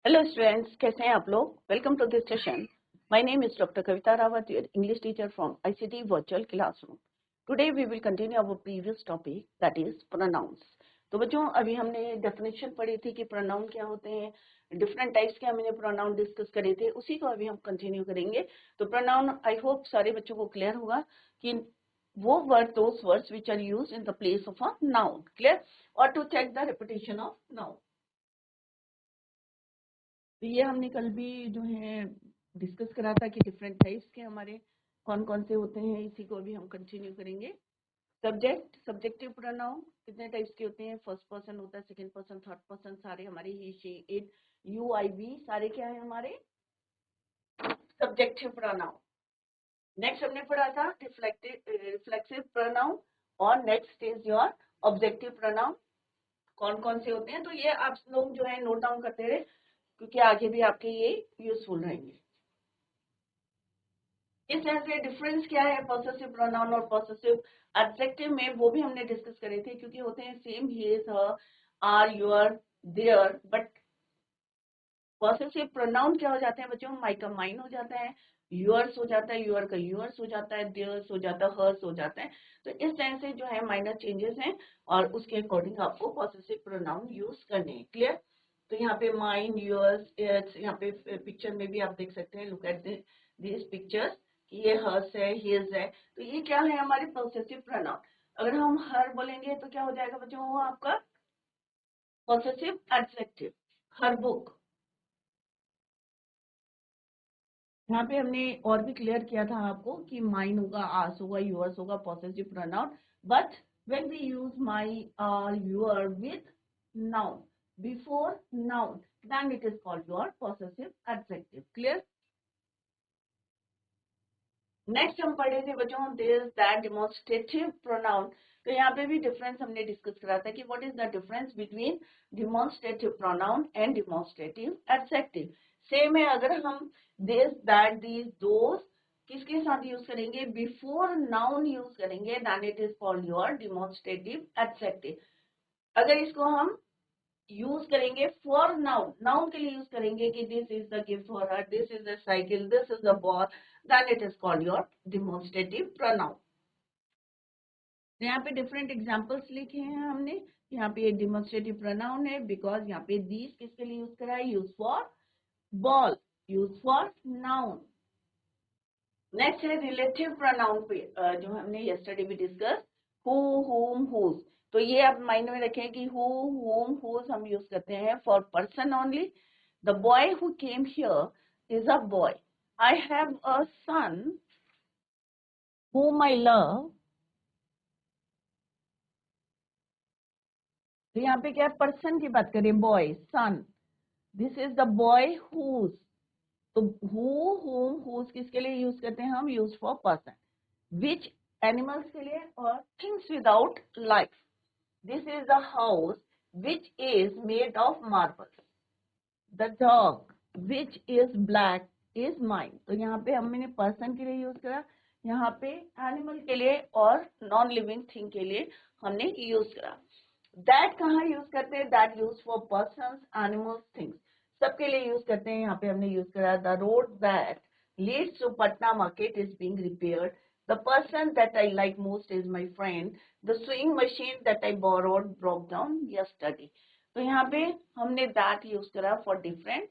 Hello students, कैसे हैं आप लोग। Welcome to this session. My name is doctor Kavita Rawat, your English teacher from ICT virtual classroom. Today we will continue our previous topic, that is pronouns. तो बच्चों, अभी हमने definition पढ़ी थी कि प्रोनाउन क्या होते हैं, डिफरेंट टाइप्स के हमने प्रोनाउन डिस्कस करे थे, उसी को अभी हम कंटिन्यू करेंगे। तो प्रोनाउन आई होप सारे बच्चों को क्लियर होगा कि वो word, those words which are used in the place of a noun, clear. और to check the repetition of noun, तो ये हमने कल भी जो है डिस्कस करा था कि डिफरेंट टाइप्स के हमारे कौन कौन से होते हैं। इसी को अभी हम कंटिन्यू करेंगे। सब्जेक्ट, सब्जेक्टिव प्रोनाउन कितने टाइप्स के होते हैं। फर्स्ट पर्सन होता है, सेकंड पर्सन, थर्ड पर्सन, सारे हमारे he, she, it, you, I, we, सारे क्या है हमारे सब्जेक्टिव प्रोनाउन। नेक्स्ट हमने पढ़ा था रिफ्लेक्सिव प्रोनाउन, और next is your objective pronoun. कौन कौन से होते हैं, तो ये आप लोग जो है नोट डाउन करते रहे, क्योंकि आगे भी आपके ये यूजफुल रहेंगे। इस तरह से डिफरेंस क्या है पॉसेसिव प्रोनाउन और पॉसेसिव एडजेक्टिव में, वो भी हमने डिस्कस करे थे, क्योंकि होते हैं same, his, her, our, your, their. But possessive pronoun क्या हो जाते हैं बच्चों, माई का माइन हो जाता है, यूअर्स हो जाता है, यूअर का यूअर्स हो जाता है, देयर्स हो जाता है, हर्स हो जाता है। तो इस तरह से जो है माइनर चेंजेस हैं, और उसके अकॉर्डिंग आपको पॉसेसिव प्रोनाउन यूज करने हैं, क्लियर। तो यहाँ पे माइन, यूअर्स, इट्स, यहाँ पे पिक्चर में भी आप देख सकते हैं, लुक एट दिस पिक्चर्स, ये हर्स है, हिज है। तो ये क्या है हमारे पॉसेसिव प्रोनाउन। अगर हम हर बोलेंगे तो क्या हो जाएगा बच्चों, वो आपका पॉसेसिव एडजेक्टिव, हर बुक। यहाँ पे हमने और भी क्लियर किया था आपको कि माइन होगा, आस होगा, यूअर्स होगा, possessive pronoun. But when we use my, our, your with noun before noun, then it is called your possessive adjective, clear. Next हम पढ़े थे बच्चों दिस, दैट, डिमॉन्स्ट्रेटिव प्रोनाउन। तो यहाँ पे भी डिफरेंस हमने डिस्कस करा था कि what is the difference between demonstrative pronoun and demonstrative adjective. Same है, अगर हम दिस, दैट, दीज, दोस किसके साथ यूज करेंगे, बिफोर नाउन यूज करेंगे, then it is called your demonstrative adjective. अगर इसको हम यूज करेंगे फॉर नाउन, नाउन के लिए यूज करेंगे कि this is the gift for her, this is the cycle, this is the ball, then it is called your demonstrative pronoun. यहाँ पे डिफरेंट एग्जांपल्स लिखे हैं हमने। यहाँ पे डिमॉन्स्ट्रेटिव प्रोनाउन है बिकॉज यहाँ पे दिस किसके लिए यूज करा है, use for ball, use for noun. Next है रिलेटिव प्रोनाउन पे, जो हमने यस्टरडे भी डिस्कस, हु, हुम, हुज। तो ये आप माइंड में रखें कि हु, हुम, हुज हम यूज करते हैं for person only. The boy who came here is a boy. I have a son whom I love। तो यहाँ पे क्या पर्सन की बात करें, boy, son, this is the boy whose. तो हु, हुम, हुज किसके लिए यूज करते हैं हम, use for person. Which, animals के लिए, और things without life. This is the house which is made of marble. The dog which is black is mine. तो यहाँ पे हमने पर्सन के लिए यूज करा, यहाँ पे एनिमल के लिए और नॉन लिविंग थिंग के लिए हमने यूज करा। दैट कहाँ यूज करते हैं, that use for person, animals, things, सबके लिए यूज करते हैं। यहाँ पे हमने यूज करा, the road that leads to Patna market is being repaired. The person that I like most is my friend. The swing machine that I borrowed broke down yesterday. तो यहाँ पे हमने दैट यूज करा फॉर डिफरेंट,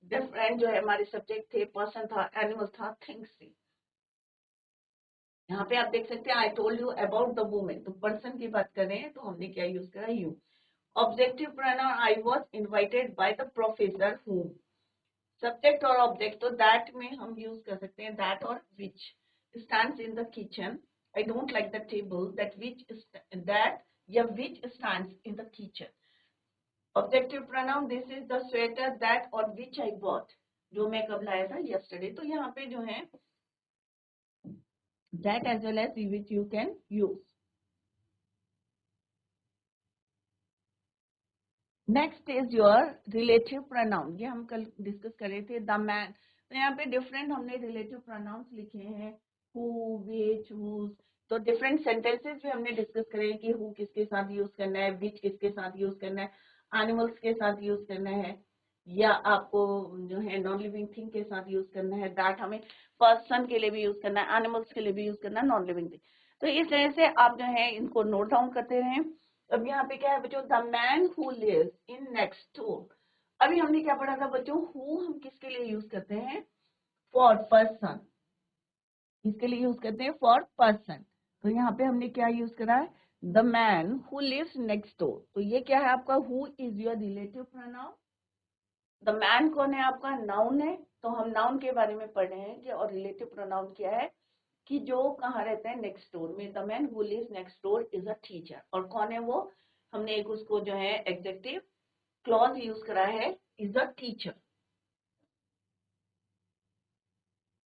डिफरेंट जो है हमारे subject थे, person था, एनिमल था, थिंग्स थी। यहाँ पे आप देख सकते हैं, I told you about the women. तो पर्सन की बात कर रहे हैं तो हमने क्या यूज करा, you. Objective pronoun, I was invited by the professor whom. Subject और ऑब्जेक्ट, तो दैट में हम यूज कर सकते हैं दैट और which. Stands in the kitchen, I don't like the table that which, that या which stands in the kitchen. Objective pronoun, this is the sweater that और विच आई बॉट, जो मैं कब लाया था, यस्टरडे। तो यहाँ पे जो है that as well as which you can use. Next is your relative pronoun, ये हम कल डिस्कस कर रहे थे, द मैन। तो यहाँ पे डिफरेंट हमने रिलेटिव प्रोनाउंस लिखे हैं, हु, विच, हुज। तो डिफरेंट सेंटेंसेस भी हमने डिस्कस करे हैं कि हु किसके साथ यूज करना है, विच किसके साथ यूज करना है। एनिमल्स के साथ यूज करना है, या आपको जो है नॉन लिविंग थिंग के साथ यूज करना है, दैट हमें पर्सन के लिए भी यूज करना है, एनिमल्स के लिए भी यूज करना है, नॉन लिविंग थिंग। तो इस तरह से आप जो है इनको नोट डाउन करते रहें। अब यहाँ पे क्या है बच्चों, the man who lives in next door. अभी हमने क्या पढ़ा था बच्चों, हु हम किसके लिए यूज करते हैं, फॉर पर्सन, इसके लिए यूज करते हैं फॉर पर्सन। तो यहाँ पे हमने क्या यूज करा है, the man who lives next door. तो ये क्या है आपका, who is your relative pronoun. The man कौन है आपका, नाउन है। तो हम नाउन के बारे में पढ़ रहे हैं कि, और रिलेटिव प्रोनाउन क्या है कि जो कहाँ रहते हैं, नेक्स्ट डोर में। The man who lives next door is a teacher. और कौन है वो, हमने एक उसको जो है एडजेक्टिव क्लॉज यूज करा है, इज अ टीचर।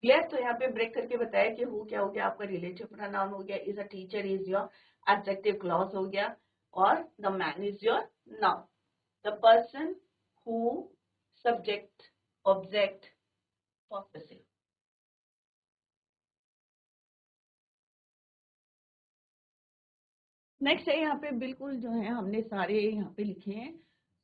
क्लियर। तो यहाँ पे ब्रेक करके बताया कि हु क्या हो गया आपका, रिलेटिव प्रोनाउन हो गया, is a teacher is your adjective clause हो गया, और the man is your noun. The person, who, subject, object, possessive. Next है यहाँ पे बिल्कुल जो है हमने सारे यहाँ पे लिखे हैं,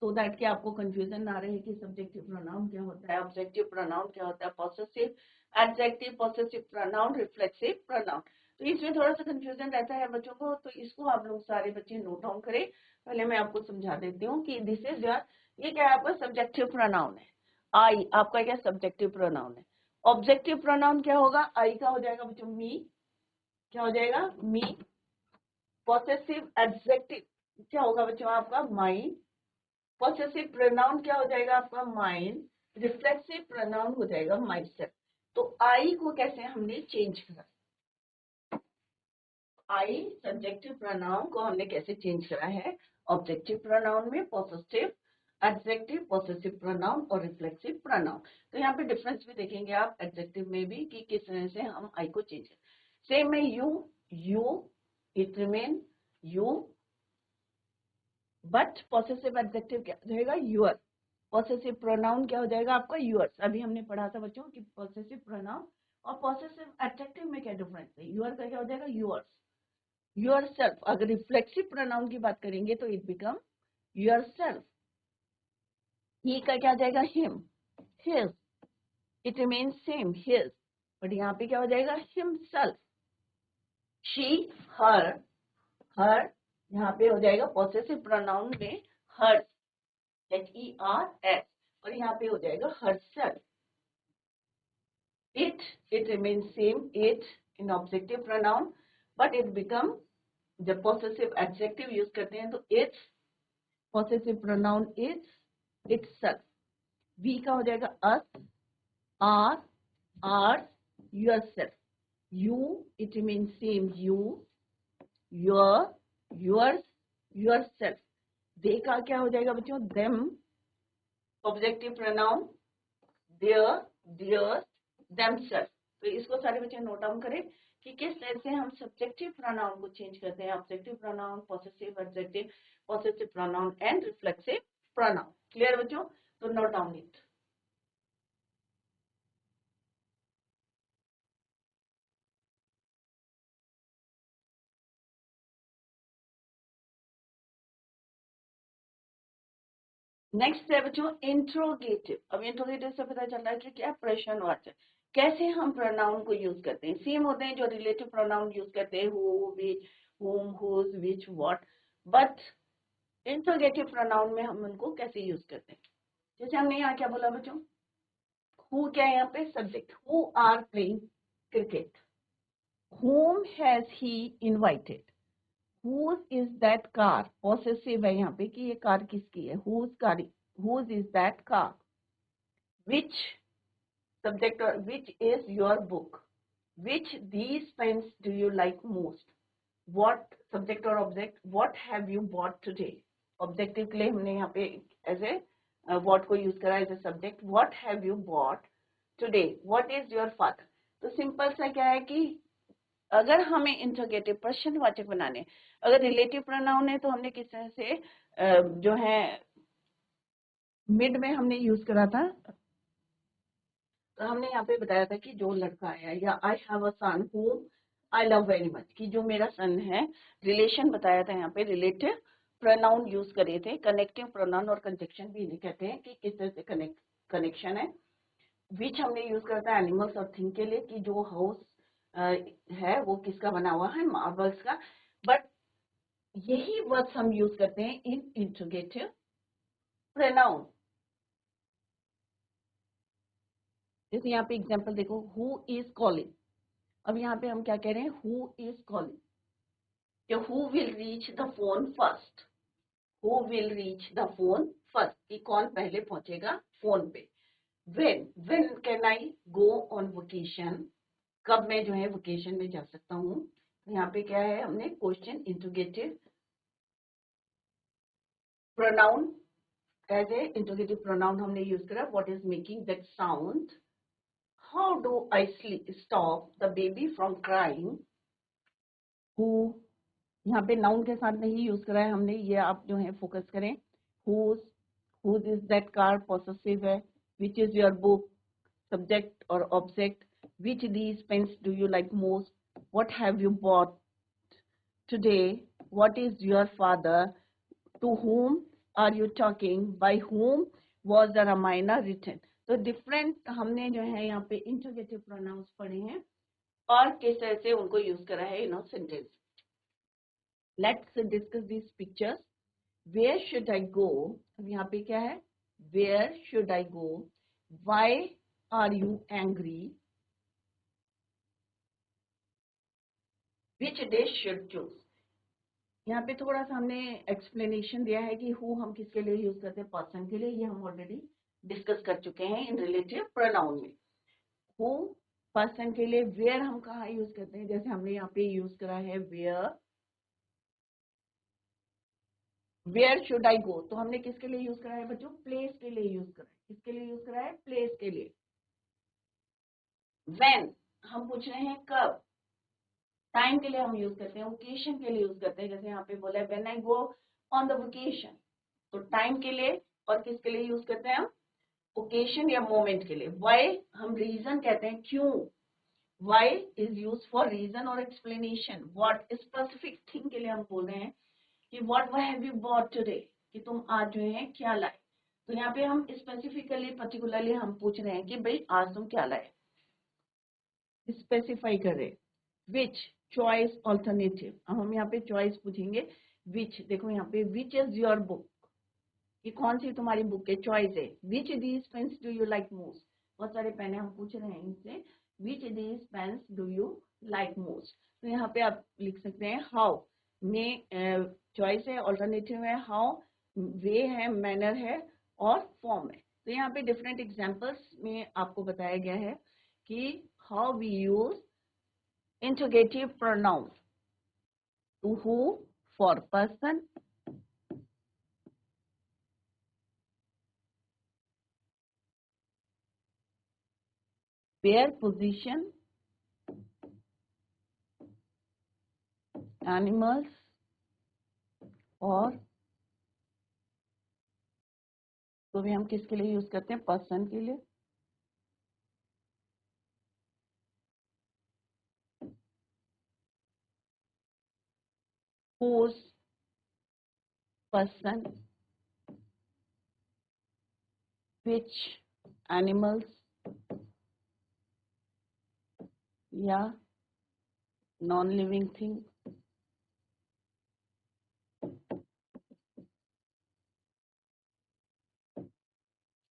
सो दैट कि आपको कंफ्यूजन ना रहे कि सब्जेक्टिव प्रोनाउन क्या होता है, ऑब्जेक्टिव प्रोनाउन क्या होता है, possessive, adjective, possessive pronoun, reflexive pronoun. तो इसमें थोड़ा सा कंफ्यूजन रहता है बच्चों को, तो इसको आप लोग सारे बच्चे नोट डाउन करें। पहले मैं आपको समझा देती हूँ कि दिस इज योर, ये क्या है आपका सब्जेक्टिव प्रोनाउन है, आई आपका क्या सब्जेक्टिव प्रोनाउन है। ऑब्जेक्टिव प्रोनाउन क्या होगा, आई का हो जाएगा बच्चों मी, क्या हो जाएगा मी। पॉसेसिव एडजेक्टिव क्या होगा बच्चों आपका माइन। पॉसेसिव प्रोनाउन क्या हो जाएगा आपका माइन। रिफ्लेक्सिव प्रोनाउन हो जाएगा माई सेल्फ। तो आई को कैसे हमने चेंज करा, आई सब्जेक्टिव प्रोनाउन को हमने कैसे चेंज करा है, ऑब्जेक्टिव प्रोनाउन में पॉसेसिव, एडजेक्टिव, पॉसेसिव प्रोनाउन और रिफ्लेक्सिव प्रोनाउन। तो यहाँ पे डिफरेंस भी देखेंगे आप एडजेक्टिव में भी कि किस तरह से हम आई को चेंज करें। सेम में you, it remain you, but possessive adjective क्या हो जाएगा, यूअर। पॉसेसिव प्रोनाउन क्या हो जाएगा आपका, यूअर्स। अभी हमने पढ़ा था बच्चों कि पॉसेसिव प्रोनाउन और पॉसेसिव एडजेक्टिव में क्या डिफरेंस है, यूअर का क्या हो जाएगा, यूअर्स, यूअर सेल्फ। अगर रिफ्लेक्सिव प्रोनाउन की बात करेंगे तो इट बिकम यूअर सेल्फ। ही का क्या हो जाएगा, him, his, it remains same his, but यहाँ पे क्या हो जाएगा, हिमसेल्फ। शी, हर, हर यहाँ पे हो जाएगा पॉसेसिव प्रोनाउन में हर, HERS, और यहाँ पे हो जाएगा herself. It remains same, it in objective pronoun, but it become जब possessive adjective use करते हैं तो its, possessive pronoun is, itself. V का हो जाएगा us, are, ours, yourself. You, it remains same, you, your, yours, yourself. They का क्या हो जाएगा बच्चों, them, objective pronoun, their, theirs, themselves. तो इसको सारे बच्चे नोट डाउन करें कि किस तरह से हम सब्जेक्टिव प्रोनाउन को चेंज करते हैं, objective pronoun, possessive, adjective, possessive pronoun and reflexive pronoun. Clear बच्चों, तो नोट डाउन इट। नेक्स्ट है बच्चों इंट्रोगेटिव। अब इंट्रोगेटिव से पता चल रहा है कि क्या प्रश्नवाचक, कैसे हम प्रोनाउन को यूज करते हैं। सेम होते हैं जो रिलेटिव प्रोनाउन यूज करते हैं, who, which, whom, whose, which, what, but interrogative pronoun में हम उनको कैसे यूज करते हैं। जैसे हमने यहाँ क्या बोला बच्चों, हु क्या है यहाँ पे subject, who are playing cricket, whom has he invited, whose is that car, possessive है यहाँ पे कि ये कार किसकी है, whose is that car, which subject or which is your book, which these pens do you like most, what subject or object, what have you bought today। Objective के लिए हमने यहाँ पे एज ए what को use करा as a subject, what have you bought today, what is your father। तो simple सा क्या है कि अगर हमें इंट्रोगेटिव प्रश्नवाचक बनाने, अगर रिलेटिव प्रोनाउन है तो हमने किस तरह से जो है मिड में हमने यूज करा था। तो हमने यहाँ पे बताया था कि जो लड़का है, या I have a son whom I love very much, कि जो मेरा सन है, रिलेशन बताया था यहाँ पे रिलेटिव प्रोनाउन यूज करे थे, कनेक्टिंग प्रोनाउन और कंजक्शन भी इन्हें कहते हैं कि किस तरह से कनेक्शन है। विच हमने यूज करता है एनिमल्स और थिंग के लिए कि जो हाउस है वो किसका बना हुआ है, मार्बल्स का। बट यही वर्ड्स हम यूज करते हैं इन इंट्रोगेटिव प्रोनाउन। जैसे यहाँ पे एग्जांपल देखो, हु इज कॉलिंग। अब यहाँ पे हम क्या कह रहे हैं, हु इज कॉलिंग, कि who will reach the phone first, who will reach the phone first, कि कौन पहले पहुंचेगा फोन पे। when can I go on vacation, कब मैं जो है वेकेशन में जा सकता हूँ। तो यहाँ पे क्या है, हमने question interrogative pronoun as a interrogative pronoun हमने यूज करा। What is making that sound, how do I stop the baby from crying. Who यहाँ पे नाउन के साथ नहीं यूज करा है हमने, ये आप जो है फोकस करें। Whose is that car possessive है। Which is your book, subject और object. Which these pens do you like most, what have you bought today, what is your father, to whom are you talking, by whom was the Ramayana written। तो different हमने जो है यहाँ पे interrogative pronounce पढ़े हैं और किस तरह से उनको यूज करा है in sentence. Let's discuss this pictures. Where should I go, अब यहाँ पे क्या है, where should I go, why are you angry, which dish should choose. यहाँ पे थोड़ा सा हमने एक्सप्लेनेशन दिया है कि हु हम किसके लिए यूज करते हैं, पर्सन के लिए, ये हम ऑलरेडी डिस्कस कर चुके हैं इन रिलेटिव प्रोनाउन में। हु पर्सन के लिए, वेयर हम कहाँ यूज करते हैं, जैसे हमने यहाँ पे यूज करा है वेयर शुड आई गो, तो हमने किसके लिए यूज करा है बच्चों, प्लेस के लिए यूज करा है। किसके लिए यूज करा है, प्लेस के लिए। व्हेन हम पूछ रहे हैं कब, टाइम के लिए हम यूज करते हैं, ओकेशन के लिए यूज करते हैं। जैसे यहाँ पे बोला है when I go on the vacation, तो टाइम के लिए और किसके लिए यूज करते हैं हम, ओकेशन या मोमेंट के लिए। वाई हम रीजन कहते हैं, क्यों। Why is use for reason और एक्सप्लेनेशन। व्हाट स्पेसिफिक थिंग के लिए हम बोल रहे हैं कि what have you bought today, कि तुम आज जो है क्या लाए। तो यहाँ पे हम स्पेसिफिकली पर्टिकुलरली हम पूछ रहे हैं कि भाई आज तुम क्या लाए, स्पेसिफाई कर रहे। विच, चॉइस, ऑल्टरनेटिव। अब हम यहाँ पे चॉइस पूछेंगे। विच, देखो यहाँ पे विच इज योर बुक, कि कौन सी तुम्हारी बुक है, चॉइस है। Which these pens do you like most, बहुत सारे पेन है, हम पूछ रहे हैं इनसे which these pens do you like most. तो यहाँ पे आप लिख सकते हैं हाउ, में चॉइस है, ऑल्टरनेटिव है, हाउ वे है, मैनर है और फॉर्म है। तो यहाँ पे डिफरेंट एग्जाम्पल्स में आपको बताया गया है कि how we use interrogative pronoun. To who for person, where position, animals और तो भी हम किसके लिए यूज करते हैं, पर्सन के लिए। whose, person, which, animals या non living thing.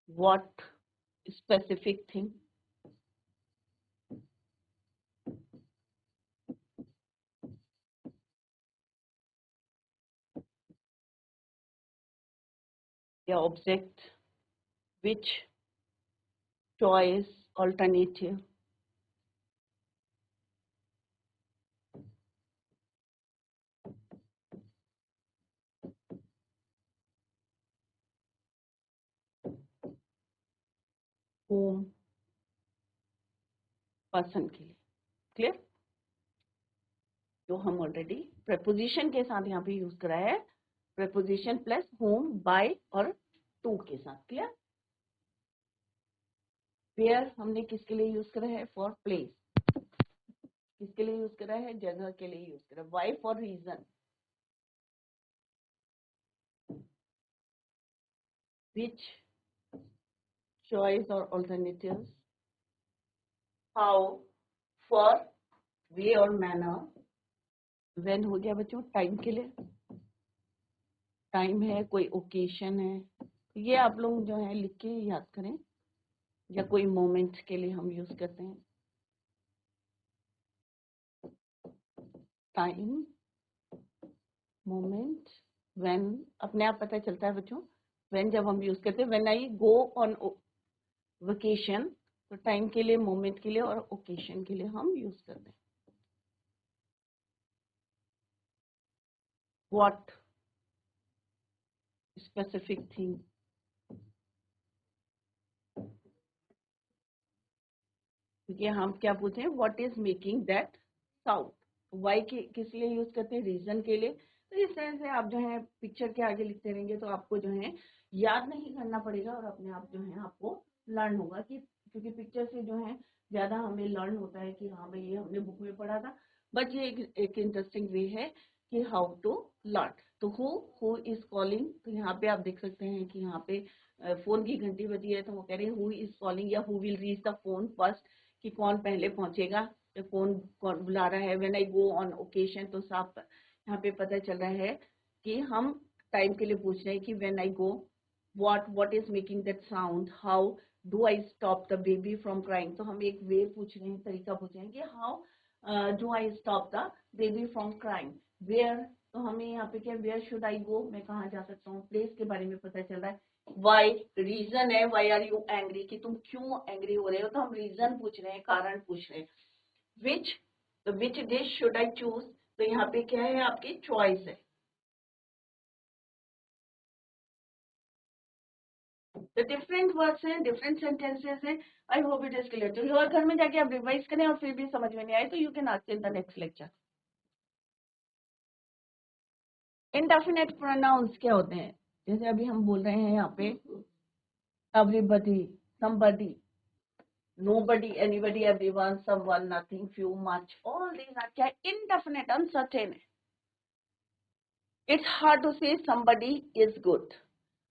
what specific thing, या object. which, choice, alternative। whom, person के लिए। क्लियर। तो हम ऑलरेडी प्रेपोजिशन के साथ यहाँ पे यूज करा है, प्रेपोजिशन प्लस whom, by और to के साथ। क्लियर। वेयर हमने किसके लिए यूज करा है, फॉर प्लेस। किसके लिए यूज करा है, जगह के लिए यूज करा। Why for reason. which choice or alternatives, how, for, way और manner, when हो गया बच्चों टाइम के लिए, टाइम है, कोई ओकेशन है, ये आप लोग जो है लिख के याद करें, या कोई मोमेंट के लिए हम यूज करते हैं टाइम, मोमेंट, व्हेन अपने आप पता चलता है बच्चों, व्हेन जब हम यूज करते हैं, when I go on vacation, तो टाइम के लिए, मोमेंट के लिए और ओकेशन के लिए हम यूज करते हैं। व्हाट स्पेसिफिक थिंग, क्योंकि हम क्या पूछे हैं, what is making that sound, why के किस लिए यूज करते हैं, रीजन के लिए। तो इस तरह से आप जो है पिक्चर के आगे लिखते रहेंगे तो आपको जो है याद नहीं करना पड़ेगा और अपने आप जो है आपको लर्न होगा, कि क्योंकि पिक्चर से जो है ज्यादा हमें लर्न होता है कि हाँ भाई ये हमने बुक में पढ़ा था, बट ये एक इंटरेस्टिंग वे है कि हाउ टू लर्न। तो हु इज कॉलिंग, तो यहाँ पे आप देख सकते हैं कि यहाँ पे फोन की घंटी बजी है, तो वो कह रहे हैं हु इज कॉलिंग या who will reach the phone first, कि कौन पहले पहुंचेगा, या कौन कौन बुला रहा है। When I go on occasion, तो साफ यहाँ पे पता चल रहा है कि हम टाइम के लिए पूछ रहे हैं कि when I go, what is making that sound, how do I stop the baby from crying. तो हम एक वे पूछ रहे हैं, तरीका पूछ रहे हैं कि how do I stop the baby from crying. Where, तो हमें यहाँ पे क्या, वेयर शुड आई गो, मैं कहाँ जा सकता हूँ। प्लेस के बारे में पता चल रहा है। वाई, रीजन है, वाई आर यू एंग्री, कि तुम क्यों एंग्री हो रहे हो, तो हम रीजन पूछ रहे हैं, कारण पूछ रहे हैं। विच, तो which dish should I choose, तो यहाँ पे क्या है, आपकी चॉइस है। तो डिफरेंट वर्ड्स हैं, डिफरेंट सेंटेंसेस हैं। I hope it is clear to you. और घर में जाके आप रिवाइज करें और फिर भी समझ में नहीं आए तो you can ask in the next lecture. Indefinite pronounce क्या होते हैं, जैसे अभी हम बोल रहे हैं यहाँ पे everybody, somebody, nobody, anybody, everyone, someone, nothing, few, much, all these are क्या, indefinite, uncertain. It's hard to say somebody is good,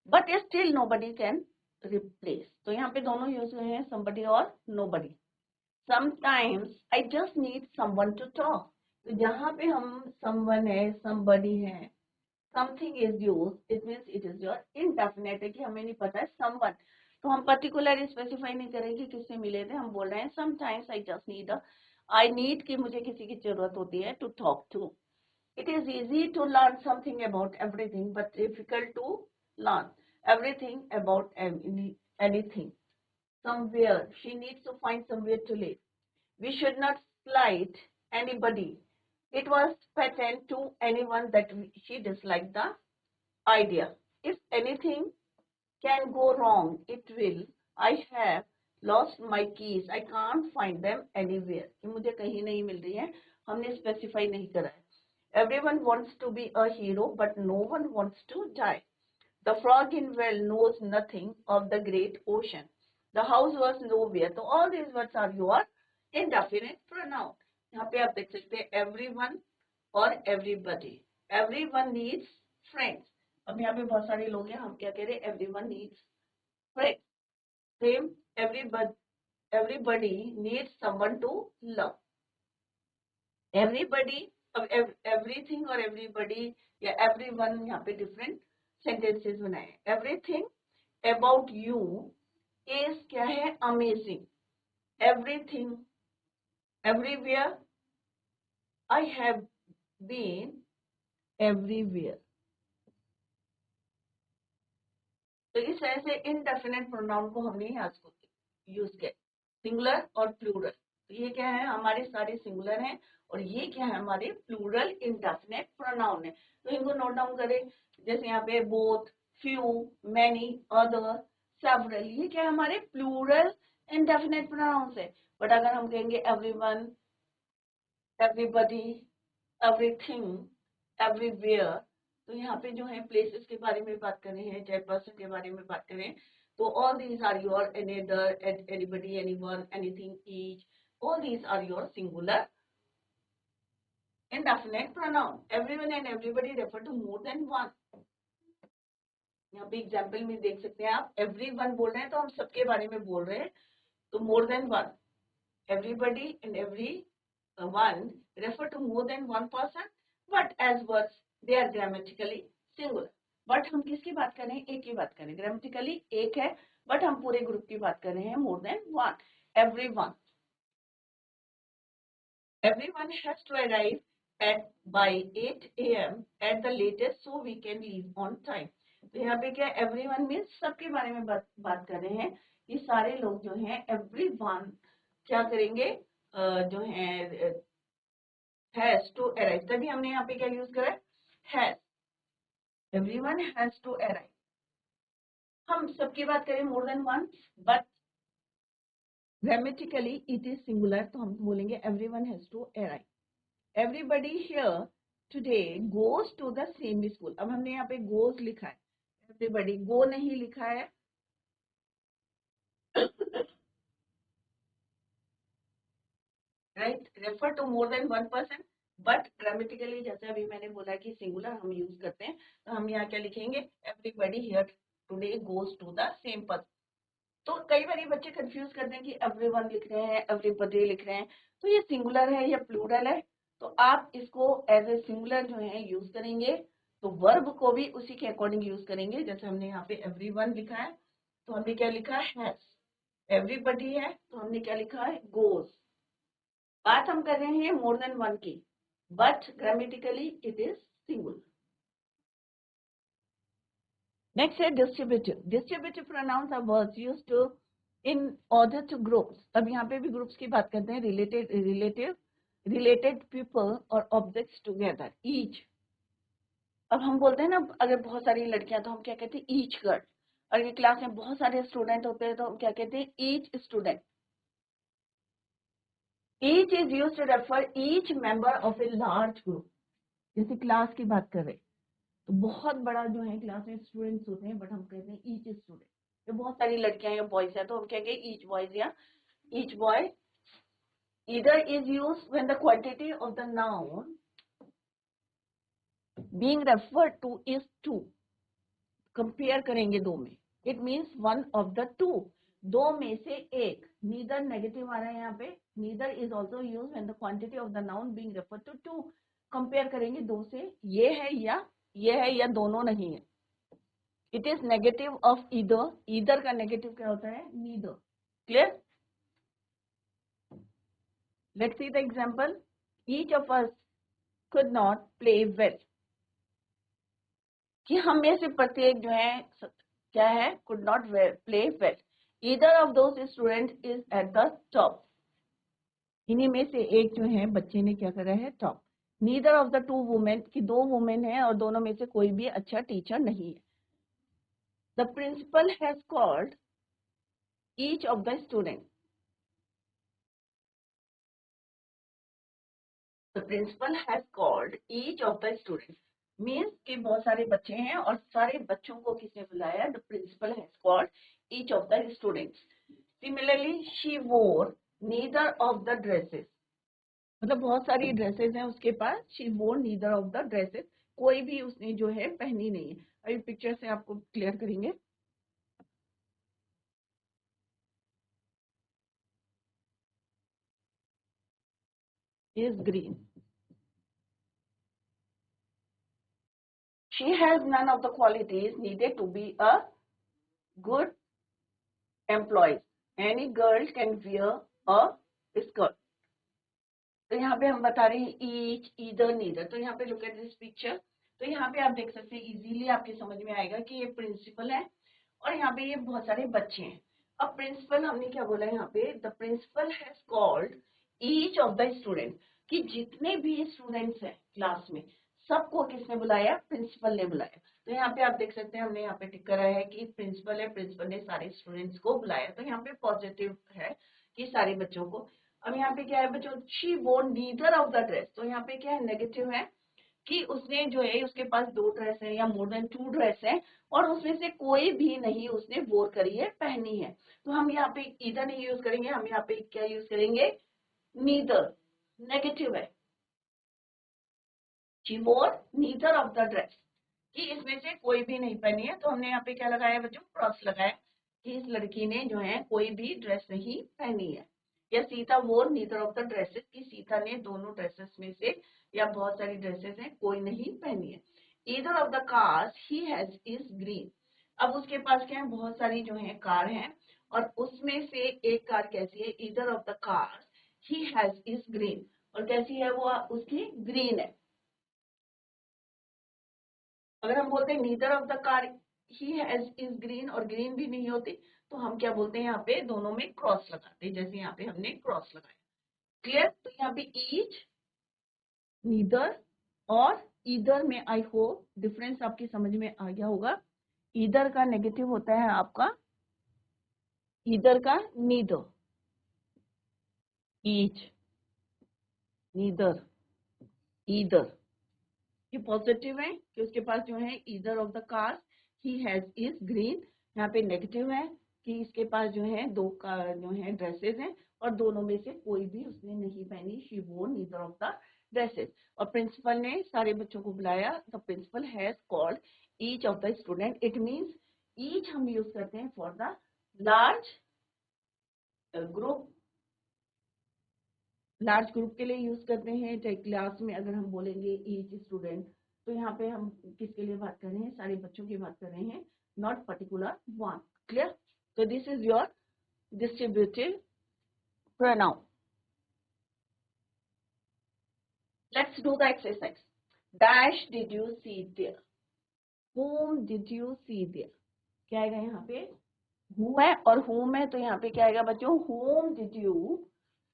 but still nobody can replace. तो यहाँ पे दोनों यूज हुए हैं, somebody और nobody. Sometimes I just need someone to talk. तो जहाँ पे हम someone है, somebody है, something is used, it means it is your indefinite है कि हमें नहीं पता है someone, तो हम पर्टिकुलर स्पेसिफाई नहीं करेंगे किससे मिले थे, हम बोल रहे हैं sometimes I just need I need कि मुझे किसी की जरूरत होती है to talk to. It is easy to learn something about everything but difficult to learn everything about anything. somewhere she needs to find somewhere to live. We should not slight anybody. It was patent to anyone that she disliked the idea. If anything can go wrong, it will. I have lost my keys. I can't find them anywhere. कि मुझे कहीं नहीं मिल रही है, हमने specify नहीं करा है. Everyone wants to be a hero, but no one wants to die. The frog in well knows nothing of the great ocean. The house was nowhere. So all these words are your indefinite pronoun. यहाँ पे आप देख सकते हैं everyone और everybody. Everyone needs friends. अब यहाँ पे बहुत सारे लोग हैं, हम क्या कह रहे हैं, everyone needs friends. Same, everybody needs someone to love. Everybody, everything और everybody या everyone यहाँ पे different sentences बनाए. Everything about you is क्या है, amazing. Everything, everywhere, I have been everywhere. तो इस तरह से इनडेफिनेट प्रोनाउन को हमने यहाँ यूज किया, सिंगुलर और प्लूरल। तो ये क्या है, हमारे सारे सिंगुलर हैं और ये क्या है, हमारे प्लूरल इनडेफिनेट प्रोनाउन है। तो इनको नोट डाउन करें, जैसे यहाँ पे both, few, many, other, several, ये क्या है, हमारे प्लूरल इनडेफिनेट प्रोनाउंस है। बट अगर हम कहेंगे एवरीवन, एवरीबॉडी, एवरीथिंग, एवरीवेयर, तो यहाँ पे जो है प्लेसेस के बारे में बात कर रहे हैं, चाहे पर्सन के बारे में बात करें, तो all these are your another, anybody, anyone, anything, each, all these are your singular indefinite pronoun. Everyone and everybody refer to more than one. यहाँ पे एग्जाम्पल में देख सकते हैं आप, everyone बोल रहे हैं तो हम सबके बारे में बोल रहे हैं, तो more than one, everybody and everyone refer to more than one person, but as words they are grammatically singular. But हम किसकी बात कर रहे हैं? एक की बात कर रहे हैं, ग्रामेटिकली एक है, बट हम पूरे ग्रुप की बात कर रहे हैं, more than one. Everyone, everyone has to arrive at by 8 a.m. at the latest so we can leave on time. तो यहाँ पे क्या, everyone means सबके बारे में बात कर रहे हैं. ये सारे लोग जो हैं, everyone क्या करेंगे, जो है has to arrive. तभी हमने यहाँ पे क्या यूज करा है, has. Everyone has to arrive. हम सबकी बात करें more than one, but grammatically it is singular, तो हम बोलेंगे everyone has to arrive. Everybody here today goes to the same school. अब हमने यहाँ पे goes लिखा है, everybody go नहीं लिखा है. Right? Refer to more than one person, but grammatically जैसे अभी मैंने बोला कि singular हम यूज करते हैं, तो हम यहाँ क्या लिखेंगे, everybody here today goes to the same person. तो कई बार बच्चे कंफ्यूज करते हैं कि everyone लिख रहे हैं, everybody लिख रहे हैं, तो ये सिंगुलर है या प्लूरल है. तो आप इसको एज ए सिंगुलर जो है यूज करेंगे, तो वर्ब को भी उसी के अकॉर्डिंग यूज करेंगे. जैसे हमने यहाँ पे everyone लिखा है, तो हमने क्या लिखा है, has. everybody है, तो हमने क्या लिखा है, goes. बात हम कर रहे हैं मोर देन वन की, but grammatically it is singular. Next है distributive. Distributive pronouns are words used to in order to groups. अब यहाँ पे भी ग्रुप्स की बात करते हैं, रिलेटेड पीपल और ऑब्जेक्ट्स टुगेदर, ईच. अब हम बोलते हैं ना, अगर बहुत सारी लड़कियां तो हम क्या कहते हैं, ईच गर्ल. और ये क्लास में बहुत सारे स्टूडेंट होते हैं तो हम क्या कहते हैं, each student. Each is used to refer each member of a large group. जैसे क्लास की बात कर रहे हैं, तो बहुत बड़ा जो है क्लास में स्टूडेंट्स होते हैं, बट हम कहते हैं ईच स्टूडेंट. तो बहुत सारी लड़कियां या बॉयज हैं तो हम कहेंगे ईच बॉयज या each boy. Either is used when the quantity of the noun being referred to is two. Compare करेंगे दो में, it means one of the two, दो में से एक. नीदर नेगेटिव आ रहा है यहाँ पे, neither is also use when the quantity of the noun being referred to two. Compare करेंगे दो से, ये है या दोनों नहीं है. It is negative of either. Either का नेगेटिव क्या होता है, neither. Clear? Let's see the example. Each of us could not play well. कि हम में से प्रत्येक जो है क्या है, could not play well. Either of those student is at the top. इन्हीं में से एक जो है बच्चे ने क्या करा है, top. Neither of the to women, कि दो वुमेन है और दोनों में से कोई भी अच्छा टीचर नहीं है. The principal has called each of the student. The principal has called each of the student means कि बहुत सारे बच्चे हैं और सारे बच्चों को किसने बुलाया, the principal has called each of the students. Similarly she wore neither of the dresses. मतलब बहुत सारी ड्रेसेस हैं उसके पास, she wore neither of the dresses, कोई भी उसने जो है पहनी नहीं है. अभी पिक्चर से आपको क्लियर करेंगे. Is green. She has none of the qualities needed to be a good employee. Any girl can wear a skirt. तो यहाँ पे हम बता रहे हैं each, either, neither. तो यहाँ पे look at this picture. तो यहाँ पे आप देख सकते हैं, इजीली आपके समझ में आएगा कि ये प्रिंसिपल है और यहाँ पे ये बहुत सारे बच्चे हैं. अब प्रिंसिपल हमने क्या बोला यहाँ पे, the principal has called each of the student, कि जितने भी स्टूडेंट्स हैं क्लास में सबको किसने बुलाया, प्रिंसिपल ने बुलाया. तो यहाँ पे आप देख सकते हैं, हमने यहाँ पे टिक करा है कि प्रिंसिपल है, प्रिंसिपल ने सारे स्टूडेंट्स को बुलाया. तो यहाँ पे पॉजिटिव है कि सारे बच्चों को. अब यहाँ पे क्या है बच्चों, she wore neither of the dress. तो यहाँ पे क्या है, नेगेटिव है कि उसने जो है, उसके पास दो ड्रेस है या मोर देन टू ड्रेस है और उसमें से कोई भी नहीं उसने वोर करी है, पहनी है. तो हम यहाँ पे ईदर नहीं यूज करेंगे, हम यहाँ पे क्या यूज करेंगे, नीदर. नेगेटिव है, she wore neither of the dress. कि इसमें से कोई भी नहीं पहनी है, तो हमने यहाँ पे क्या लगाया बच्चों, क्रॉस लगाया कि इस लड़की ने जो है कोई भी ड्रेस नहीं पहनी है। या सीता वोर नीदर ऑफ द ड्रेसेस, की सीता ने दोनों ड्रेसेस में से, या बहुत सारी ड्रेसेस हैं, कोई नहीं पहनी है। Either of the cars he has is green. अब उसके पास क्या है, बहुत सारी जो है कार हैं, और उसमें से एक कार कैसी है, either of the cars he has is green, और कैसी है वो, उसकी ग्रीन है। अगर हम बोलते हैं neither of the car he has is green, और ग्रीन भी नहीं होती, तो हम क्या बोलते हैं, यहाँ पे दोनों में क्रॉस लगाते हैं, जैसे यहाँ पे हमने क्रॉस लगाया। क्लियर? तो यहाँ पे ईच, नीदर और ईदर में आई होप डिफरेंस आपकी समझ में आ गया होगा। ईदर का नेगेटिव होता है आपका, ईदर का नीदर, ईच, नीदर, ईदर। ये पॉजिटिव है कि उसके पास जो है either of the cars he has is green. यहाँ पे नेगेटिव है कि इसके पास जो है दो का जो है ड्रेसेस हैं, और दोनों में से कोई भी उसने नहीं पहनी, she wore neither of the dresses. और प्रिंसिपल ने सारे बच्चों को बुलाया, the principal has called each of the student. It means each हम यूज करते हैं for the large group, large group के लिए यूज करते हैं। चाहे क्लास में अगर हम बोलेंगे ईच स्टूडेंट, तो यहाँ पे हम किसके लिए बात कर रहे हैं, सारे बच्चों की बात कर रहे हैं, नॉट पर्टिकुलर वन। क्लियर? तो this is your distributive pronoun. Let's do the exercise. Dash did you see there? Whom did you see there? क्या आएगा यहाँ पे, who है और whom है, तो यहाँ पे क्या आएगा बच्चों, whom did you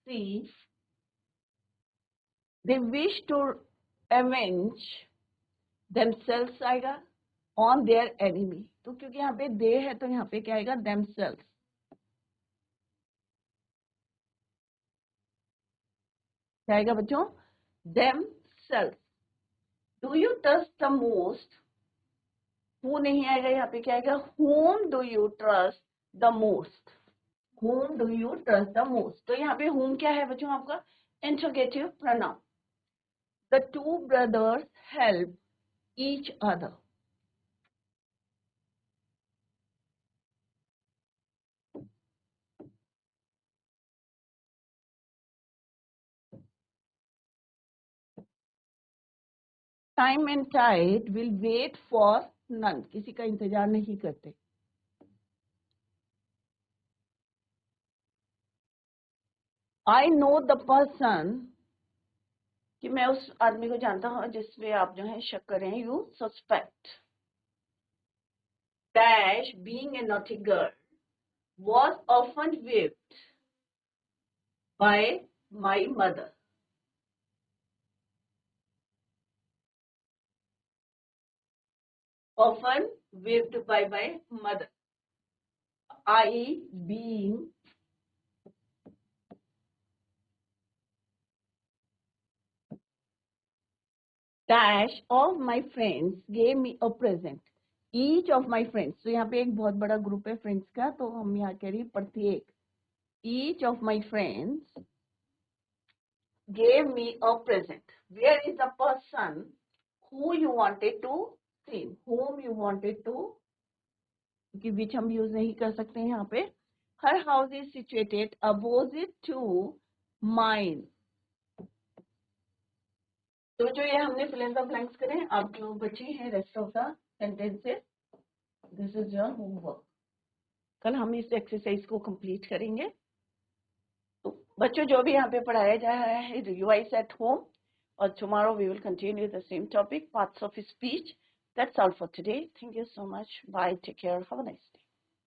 see? They wish to avenge themselves आएगा on their enemy। तो क्योंकि यहाँ पे they है, तो यहाँ पे क्या आएगा, themselves। क्या आएगा बच्चों, themselves। Do you trust the most? who नहीं आएगा, यहाँ पे क्या आएगा, whom do you trust the most? whom do you trust the most? तो यहाँ पे whom क्या है बच्चों आपका, interrogative pronoun। The two brothers help each other। Time and tide will wait for none। किसी का इंतजार नहीं करते। I know the person, कि मैं उस आदमी को जानता हूँ जिसपे आप जो है शक कर रहे हैं, you suspect। Dash being a naughty girl was often whipped by my mother। often whipped by my mother। I being dash of my friends gave me a present। each of my friends, तो यहाँ पे एक बहुत बड़ा group है friends का, तो हम यहाँ कह रही प्रत्येक, each of my friends gave me a present। where is the person who you wanted to see, whom you wanted to, क्योंकि which हम यूज नहीं कर सकते हैं यहाँ पे। her house is situated opposite to mine। तो जो ये हमने फिल इन द ब्लैंक्स करें, आप जो बचे हैं rest of the sentences, this is your homework. कल हम इस एक्सरसाइज को कंप्लीट करेंगे। तो बच्चों जो भी यहाँ पे पढ़ाया जा रहा है, रिवाइज एट होम, और tomorrow we will continue the same topic, parts of speech। That's all for today. Thank you so much. Bye. Take care. Have a nice day.